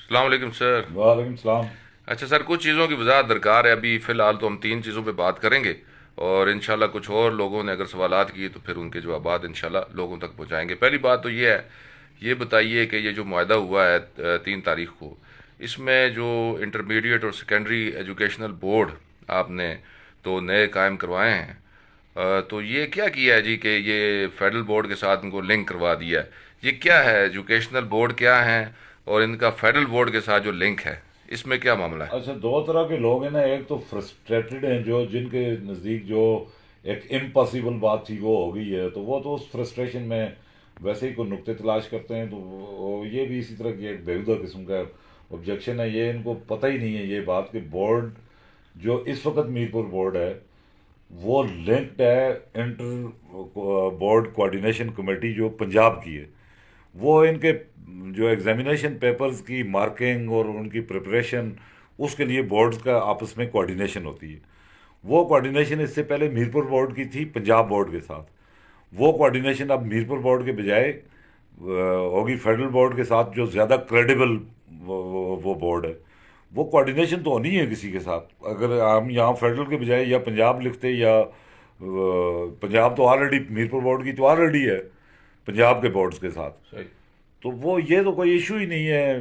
السلام علیکم سر. وعلیکم السلام۔ اچھا سر، کچھ چیزوں کی وضاحت درکار ہے. ابھی فی الحال تو ہم تین چیزوں پہ بات کریں گے، اور انشاءاللہ کچھ اور لوگوں نے اگر سوالات کیے تو پھر ان کے جوابات انشاءاللہ لوگوں تک پہنچائیں گے. پہلی بات تو یہ ہے، یہ بتائیے کہ یہ جو معاہدہ ہوا ہے 3 تاریخ کو، اس میں جو انٹرمیڈیٹ اور سیکنڈری ایجوکیشنل بورڈ آپ نے تو نئے قائم کروائے ہیں، تو یہ کیا کیا ہے جی کہ یہ فیڈرل بورڈ کے ساتھ ان کو لنک کروا دیا ہے؟ یہ کیا ہے؟ ایجوکیشنل بورڈ کیا ہیں اور ان کا فیڈرل بورڈ کے ساتھ جو لنک ہے، اس میں کیا معاملہ ہے؟ اچھا، دو طرح کے لوگ ہیں نا، ایک تو فرسٹریٹڈ ہیں، جو جن کے نزدیک جو ایک امپاسبل بات تھی وہ ہو گئی ہے، تو وہ تو اس فرسٹریشن میں ویسے ہی کوئی نقطے تلاش کرتے ہیں، تو یہ بھی اسی طرح کی ایک بےہودہ قسم کا آبجیکشن ہے. یہ ان کو پتہ ہی نہیں ہے یہ بات کہ بورڈ جو اس وقت میر پور بورڈ ہے وہ لنکڈ ہے انٹر بورڈ کوآرڈینیشن کمیٹی جو پنجاب کی ہے. وہ ان کے جو ایگزامینیشن پیپرز کی مارکنگ اور ان کی پریپریشن، اس کے لیے بورڈز کا آپس میں کوآرڈینیشن ہوتی ہے. وہ کوآرڈینیشن اس سے پہلے میرپور بورڈ کی تھی پنجاب بورڈ کے ساتھ. وہ کوآرڈینیشن اب میرپور بورڈ کے بجائے ہوگی فیڈرل بورڈ کے ساتھ، جو زیادہ کریڈیبل وہ بورڈ ہے. وہ کوآرڈینیشن تو ہونی ہے کسی کے ساتھ. اگر ہم یہاں فیڈرل کے بجائے یا پنجاب لکھتے، یا پنجاب تو آلریڈی میرپور بورڈ کی تو آلریڈی ہے پنجاب کے بورڈز کے ساتھ، صحیح. تو وہ یہ تو کوئی ایشو ہی نہیں ہے.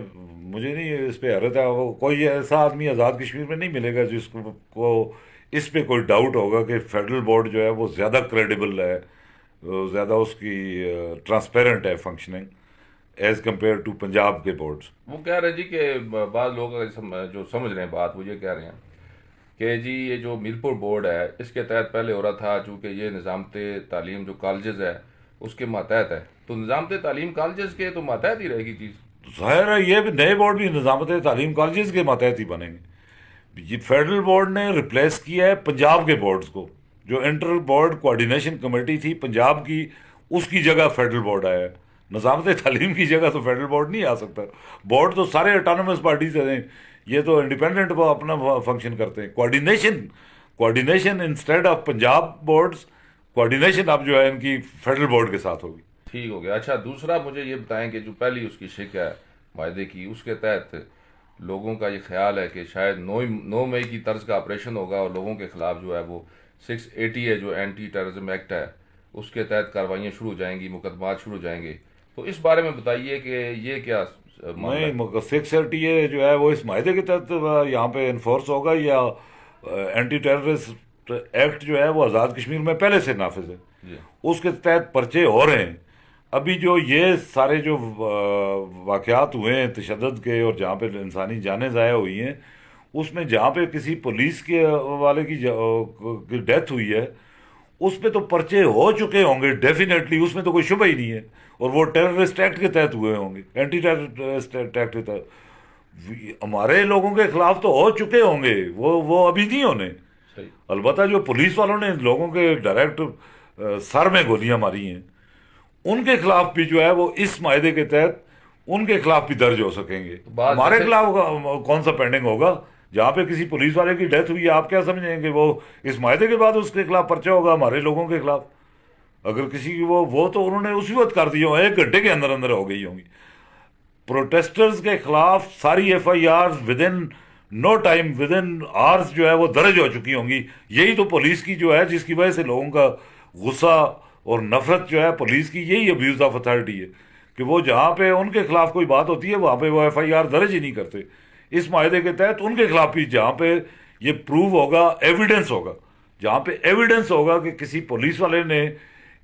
مجھے نہیں اس پہ حیرت ہے. وہ کوئی ایسا آدمی آزاد کشمیر میں نہیں ملے گا جس کو اس پہ کوئی ڈاؤٹ ہوگا کہ فیڈرل بورڈ جو ہے وہ زیادہ کریڈیبل ہے، زیادہ اس کی ٹرانسپیرنٹ ہے functioning as compare to Punjab کے بورڈز. وہ کہہ رہے جی کہ بعض لوگ جو سمجھ رہے ہیں بات، وہ یہ کہہ رہے ہیں کہ جی یہ جو میرپور بورڈ ہے اس کے تحت پہلے ہو رہا تھا، چونکہ یہ نظامت تعلیم جو کالجز ہے اس کے ماتحت ہے، تو نظامت تعلیم کالجز کے تو ماتحت ہی رہے گی چیز. ظاہر ہے یہ بھی نئے بورڈ بھی نظامت تعلیم کالجز کے ماتحت ہی بنیں گے. یہ فیڈرل بورڈ نے ریپلیس کیا ہے پنجاب کے بورڈز کو. جو انٹر بورڈ کوآرڈینیشن کمیٹی تھی پنجاب کی، اس کی جگہ فیڈرل بورڈ آیا ہے. نظامت تعلیم کی جگہ تو فیڈرل بورڈ نہیں آ سکتا. بورڈ تو سارے اٹانومس پارٹیز ہیں، یہ تو انڈیپینڈنٹ اپنا فنکشن کرتے ہیں. Coordination instead of Punjab boards, coordination اب جو ہے ان کی فیڈرل بورڈ کے ساتھ ہوگی. ٹھیک ہو گیا. اچھا، دوسرا مجھے یہ بتائیں کہ جو پہلی اس کی شک ہے معاہدے کی، اس کے تحت لوگوں کا یہ خیال ہے کہ شاید 9 مئی کی طرز کا آپریشن ہوگا، اور لوگوں کے خلاف جو ہے وہ 680 ہے جو اینٹی ٹیررزم ایکٹ ہے، اس کے تحت کاروائیاں شروع ہو جائیں گی، مقدمات شروع ہو جائیں گے. تو اس بارے میں بتائیے کہ یہ کیا معاملہ ہے؟ نہیں، 630 جو ہے وہ اس معاہدے کے تحت یہاں پہ انفورس ہوگا، یا اینٹی ٹیررسٹ ایکٹ جو ہے وہ آزاد کشمیر میں پہلے سے نافذ ہے. جی. اس کے تحت پرچے ہو رہے ہیں. ابھی جو یہ سارے جو واقعات ہوئے ہیں تشدد کے، اور جہاں پہ انسانی جانیں ضائع ہوئی ہیں، اس میں جہاں پہ کسی پولیس کے والے کی ڈیتھ ہوئی ہے، اس پہ تو پرچے ہو چکے ہوں گے ڈیفینیٹلی، اس میں تو کوئی شبہ ہی نہیں ہے. اور وہ ٹیررسٹ ایکٹ کے تحت ہوئے ہوں گے، اینٹی ٹیررسٹ ایکٹ کے تحت. ہمارے لوگوں کے خلاف تو ہو چکے ہوں گے، وہ ابھی نہیں ہونے. صحیح. البتہ جو پولیس والوں نے لوگوں کے ڈائریکٹ سر میں گولیاں ماری ہیں، ان کے خلاف بھی جو ہے وہ اس معاہدے کے تحت ان کے خلاف بھی درج ہو سکیں گے. تو بعض ہمارے جیسے خلاف کون سا پینڈنگ ہوگا؟ جہاں پہ کسی پولیس والے کی ڈیتھ ہوئی ہے، آپ کیا سمجھیں گے وہ اس معاہدے کے بعد اس کے خلاف پرچہ ہوگا ہمارے لوگوں کے خلاف؟ اگر کسی کی وہ تو انہوں نے اسی وقت کر دی ہو، 1 گھنٹے کے اندر اندر ہو گئی ہوں گی. پروٹیسٹرز کے خلاف ساری F I R within no time, within hours جو ہے وہ درج ہو چکی ہوں گی. یہی تو پولیس کی جو ہے، جس کی وجہ سے لوگوں کا غصہ اور نفرت جو ہے پولیس کی، یہی ابیوز آف اتھارٹی ہے کہ وہ جہاں پہ ان کے خلاف کوئی بات ہوتی ہے وہاں پہ وہ ایف آئی آر درج ہی نہیں کرتے. اس معاہدے کے تحت ان کے خلاف بھی جہاں پہ یہ پروو ہوگا، ایویڈنس ہوگا، جہاں پہ ایویڈنس ہوگا کہ کسی پولیس والے نے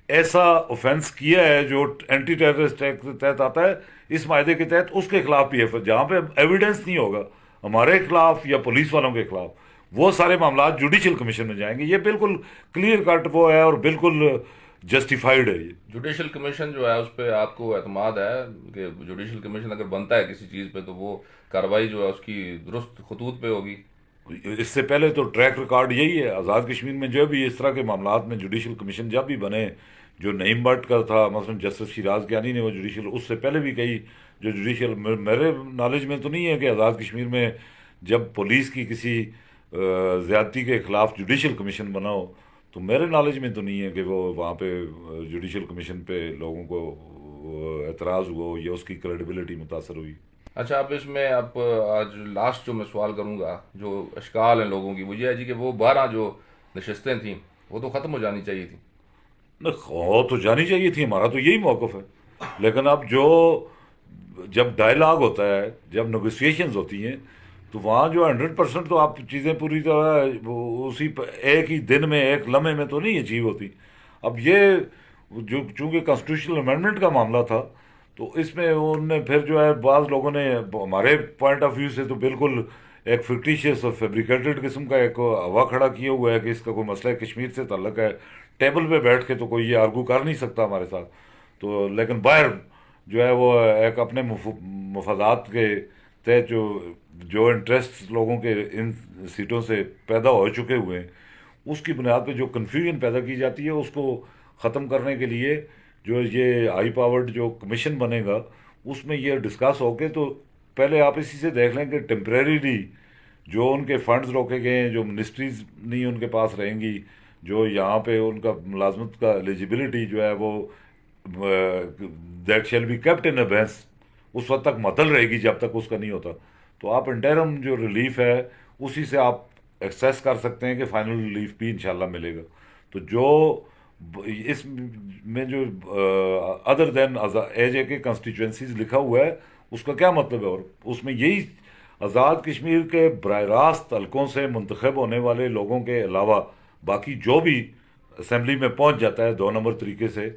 ایسا اوفینس کیا ہے جو اینٹی ٹیررسٹ ایکٹ کے تحت آتا ہے، اس معاہدے کے تحت اس کے خلاف بھی ہے. جہاں پہ ایویڈنس نہیں ہوگا ہمارے خلاف یا پولیس والوں کے خلاف، وہ سارے معاملات جوڈیشل کمیشن میں جائیں گے. یہ بالکل کلیئر کٹ وہ ہے اور بالکل جسٹیفائڈ ہے یہ. جوڈیشل کمیشن جو ہے اس پہ آپ کو اعتماد ہے کہ جوڈیشل کمیشن اگر بنتا ہے کسی چیز پہ تو وہ کارروائی جو ہے اس کی درست خطوط پہ ہوگی؟ اس سے پہلے تو ٹریک ریکارڈ یہی ہے آزاد کشمیر میں. جو بھی اس طرح کے معاملات میں جوڈیشل کمیشن جب بھی بنے، جو نعیم بٹ کا تھا مثلا، جسٹس شیراز گیانی نے وہ جوڈیشل، اس سے پہلے بھی کئی جو جوڈیشل، میرے نالج میں تو نہیں ہے کہ آزاد کشمیر میں جب پولیس کی کسی زیادتی کے خلاف جوڈیشل کمیشن بنا ہو، تو میرے نالج میں تو نہیں ہے کہ وہ وہاں پہ جوڈیشل کمیشن پہ لوگوں کو اعتراض ہوا ہو یا اس کی کریڈیبلٹی متاثر ہوئی. اچھا، اب اس میں اب آج لاسٹ جو میں سوال کروں گا، جو اشکال ہیں لوگوں کی، وہ یہ ہے جی کہ وہ 12 جو نشستیں تھیں وہ تو ختم ہو جانی چاہیے تھیں۔ نہ ہو تو جانی چاہیے تھی، ہمارا تو یہی موقف ہے، لیکن اب جو جب ڈائلاگ ہوتا ہے، جب نیگوسیشنز ہوتی ہیں، تو وہاں جو 100% تو آپ چیزیں پوری طرح اسی ایک ہی دن میں ایک لمحے میں تو نہیں اچیو ہوتی۔ اب یہ جو چونکہ کانسٹیٹیوشنل امینڈمنٹ کا معاملہ تھا، تو اس میں انہوں نے پھر جو ہے بعض لوگوں نے ہمارے پوائنٹ آف ویو سے تو بالکل ایک فکٹیشیس اور فیبریکیٹڈ قسم کا ایک ہوا کھڑا کیا ہوا ہے کہ اس کا کوئی مسئلہ کشمیر سے تعلق ہے۔ ٹیبل پہ بیٹھ کے تو کوئی یہ آرگو کر نہیں سکتا ہمارے ساتھ، تو لیکن باہر جو ہے وہ ایک اپنے مفادات کے تحت جو انٹرسٹ لوگوں کے ان سیٹوں سے پیدا ہو چکے ہوئے ہیں، اس کی بنیاد پہ جو کنفیوژن پیدا کی جاتی ہے، اس کو ختم کرنے کے لیے جو یہ ہائی پاورڈ جو کمیشن بنے گا، اس میں یہ ڈسکس ہو کے، تو پہلے آپ اسی سے دیکھ لیں کہ ٹیمپریریلی جو ان کے فنڈز روکے گئے ہیں، جو منسٹریز نہیں ان کے پاس رہیں گی، جو یہاں پہ ان کا ملازمت کا ایلیجبلٹی جو ہے وہ that shall be kept in abeyance, اس وقت تک معطل رہے گی جب تک اس کا نہیں ہوتا، تو آپ انٹرم جو ریلیف ہے اسی سے آپ ایکسیس کر سکتے ہیں کہ فائنل ریلیف بھی انشاءاللہ ملے گا۔ تو جو اس میں جو ادر دین ایج اے کے کنسٹیچوئنسیز لکھا ہوا ہے، اس کا کیا مطلب ہے؟ اور اس میں یہی آزاد کشمیر کے براہ راست حلقوں سے منتخب ہونے والے لوگوں کے علاوہ باقی جو بھی اسمبلی میں پہنچ جاتا ہے 2 نمبر طریقے سے،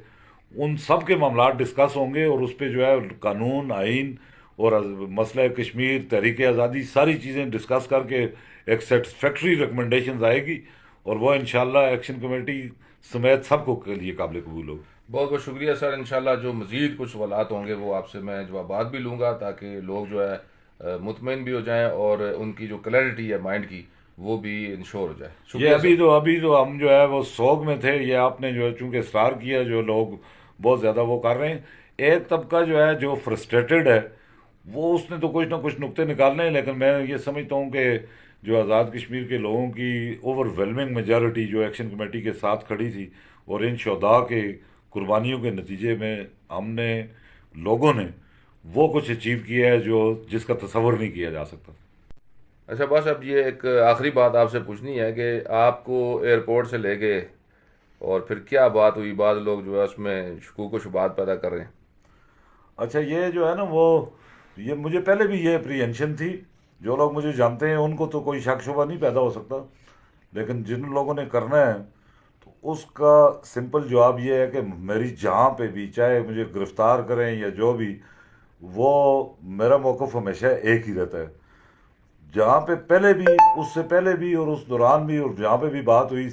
ان سب کے معاملات ڈسکس ہوں گے، اور اس پہ جو ہے قانون، آئین اور مسئلہ کشمیر، تحریک آزادی، ساری چیزیں ڈسکس کر کے ایک سیٹسفیکٹری ریکمنڈیشنز آئے گی، اور وہ انشاءاللہ ایکشن کمیٹی سمیت سب کو کے لیے قابل قبول ہوگی۔ بہت بہت شکریہ سر، انشاءاللہ جو مزید کچھ سوالات ہوں گے وہ آپ سے میں جوابات بھی لوں گا، تاکہ لوگ جو ہے مطمئن بھی ہو جائیں اور ان کی جو کلیئرٹی ہے مائنڈ کی وہ بھی انشور ہو جائے۔ یہ شکریہ سر۔ ابھی تو ہم جو ہے وہ سوگ میں تھے، یہ آپ نے جو ہے چونکہ اصرار کیا، جو لوگ بہت زیادہ وہ کر رہے ہیں، ایک طبقہ جو ہے جو فرسٹریٹڈ ہے، وہ اس نے تو کچھ نہ کچھ نقطے نکالنے ہیں، لیکن میں یہ سمجھتا ہوں کہ جو آزاد کشمیر کے لوگوں کی اوور ویلمنگ میجارٹی جو ایکشن کمیٹی کے ساتھ کھڑی تھی، اور ان شہداء کے قربانیوں کے نتیجے میں ہم نے لوگوں نے وہ کچھ اچیو کیا ہے جو جس کا تصور نہیں کیا جا سکتا۔ اچھا بس اب یہ ایک آخری بات آپ سے پوچھنی ہے کہ آپ کو ایئرپورٹ سے لے گئے اور پھر کیا بات ہوئی؟ بعض لوگ جو ہے اس میں شکوک و شبہات پیدا کر رہے ہیں۔ اچھا، یہ جو ہے نا وہ یہ مجھے پہلے بھی یہ اپریہنشن تھی، جو لوگ مجھے جانتے ہیں ان کو تو کوئی شک شبہ نہیں پیدا ہو سکتا، لیکن جن لوگوں نے کرنا ہے تو اس کا سمپل جواب یہ ہے کہ میری جہاں پہ بھی، چاہے مجھے گرفتار کریں یا جو بھی، وہ میرا موقف ہمیشہ ایک ہی رہتا ہے۔ جہاں پہ پہلے بھی، اس سے پہلے بھی اور اس دوران بھی، اور جہاں پہ بھی بات ہوئی،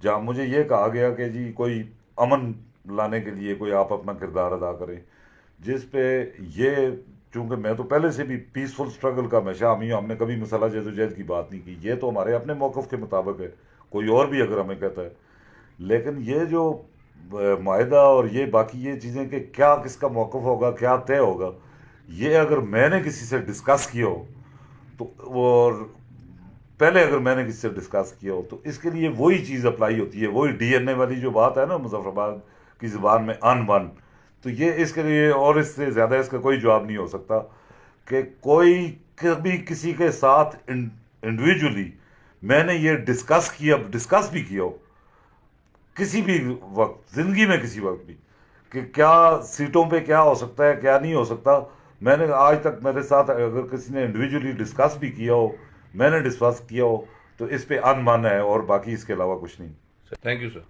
جہاں مجھے یہ کہا گیا کہ جی کوئی امن لانے کے لیے کوئی آپ اپنا کردار ادا کریں، جس پہ یہ، چونکہ میں تو پہلے سے بھی پیسفل سٹرگل کا ہمیشہ حامی ہوں، ہم نے کبھی مسئلہ جدوجہد کی بات نہیں کی، یہ تو ہمارے اپنے موقف کے مطابق ہے، کوئی اور بھی اگر ہمیں کہتا ہے، لیکن یہ جو معاہدہ اور یہ باقی یہ چیزیں کہ کیا کس کا موقف ہوگا، کیا طے ہوگا، یہ اگر میں نے کسی سے ڈسکس کیا ہو تو اور پہلے اگر میں نے کسی سے ڈسکس کیا ہو تو اس کے لیے وہی چیز اپلائی ہوتی ہے، وہی ڈی این اے والی جو بات ہے نا مظفر آباد کی زبان میں، ان ون، تو یہ اس کے لیے اور اس سے زیادہ اس کا کوئی جواب نہیں ہو سکتا کہ کوئی کبھی کسی کے ساتھ انڈیویجولی میں نے یہ ڈسکس بھی کیا ہو کسی بھی وقت زندگی میں، کسی وقت بھی، کہ کیا سیٹوں پہ کیا ہو سکتا ہے، کیا نہیں ہو سکتا، میں نے آج تک میرے ساتھ اگر کسی نے انڈیویجولی ڈسکس بھی کیا ہو، میں نے ڈسکس کیا ہو، تو اس پہ ان من ہے، اور باقی اس کے علاوہ کچھ نہیں۔ Thank you sir.